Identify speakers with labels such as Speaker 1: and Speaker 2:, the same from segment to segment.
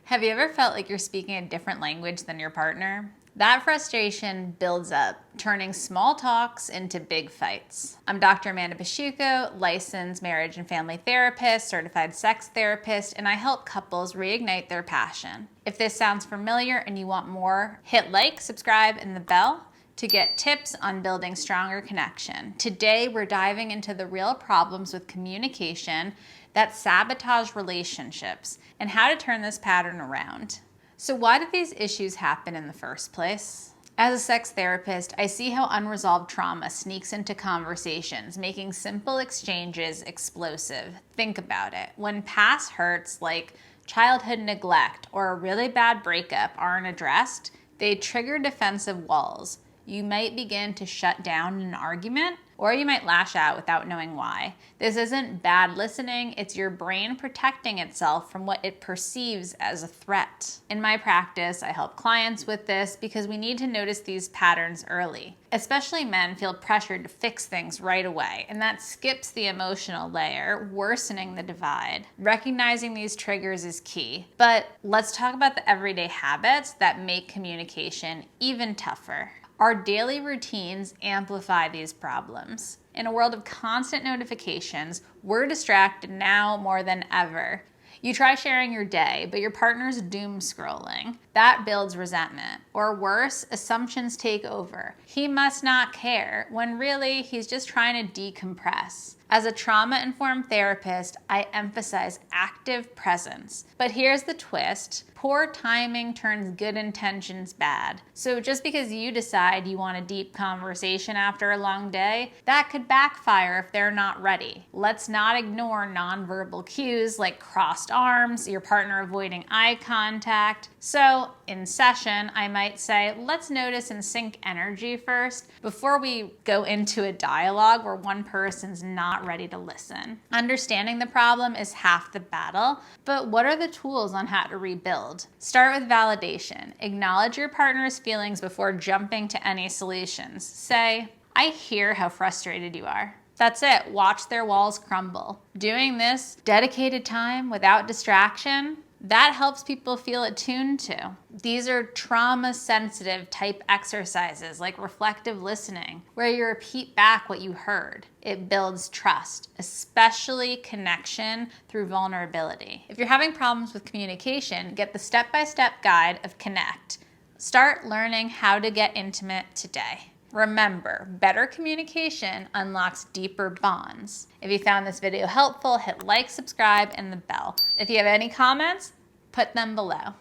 Speaker 1: Have you ever felt like you're speaking a different language than your partner? That frustration builds up, turning small talks into big fights. I'm Dr. Amanda Pasciucco, licensed marriage and family therapist, certified sex therapist, and I help couples reignite their passion. If this sounds familiar and you want more, hit like, subscribe, and the bell to get tips on building stronger connection. Today, we're diving into the real problems with communication that sabotage relationships and how to turn this pattern around. So why did these issues happen in the first place? As a sex therapist, I see how unresolved trauma sneaks into conversations, making simple exchanges explosive. Think about it. When past hurts like childhood neglect or a really bad breakup aren't addressed, they trigger defensive walls. You might begin to shut down an argument, or you might lash out without knowing why. This isn't bad listening, it's your brain protecting itself from what it perceives as a threat. In my practice, I help clients with this because we need to notice these patterns early. Especially men feel pressured to fix things right away, and that skips the emotional layer, worsening the divide. Recognizing these triggers is key, but let's talk about the everyday habits that make communication even tougher. Our daily routines amplify these problems. In a world of constant notifications, we're distracted now more than ever. You try sharing your day, but your partner's doom scrolling. That builds resentment. Or worse, assumptions take over. He must not care, when really he's just trying to decompress. As a trauma-informed therapist, I emphasize active presence. But here's the twist. Poor timing turns good intentions bad. So just because you decide you want a deep conversation after a long day, that could backfire if they're not ready. Let's not ignore nonverbal cues like crossed arms, your partner avoiding eye contact. So in session, I might say, let's notice and sync energy first before we go into a dialogue where one person's not ready to listen. Understanding the problem is half the battle, but what are the tools on how to rebuild? Start with validation. Acknowledge your partner's feelings before jumping to any solutions. Say, I hear how frustrated you are. That's it. Watch their walls crumble. Doing this dedicated time without distraction, that helps people feel attuned to. These are trauma-sensitive type exercises like reflective listening, where you repeat back what you heard. It builds trust, especially connection through vulnerability. If you're having problems with communication, get the step-by-step guide of Connect. Start learning how to get intimate today. Remember, better communication unlocks deeper bonds. If you found this video helpful, hit like, subscribe, and the bell. If you have any comments, put them below.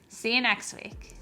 Speaker 1: See you next week.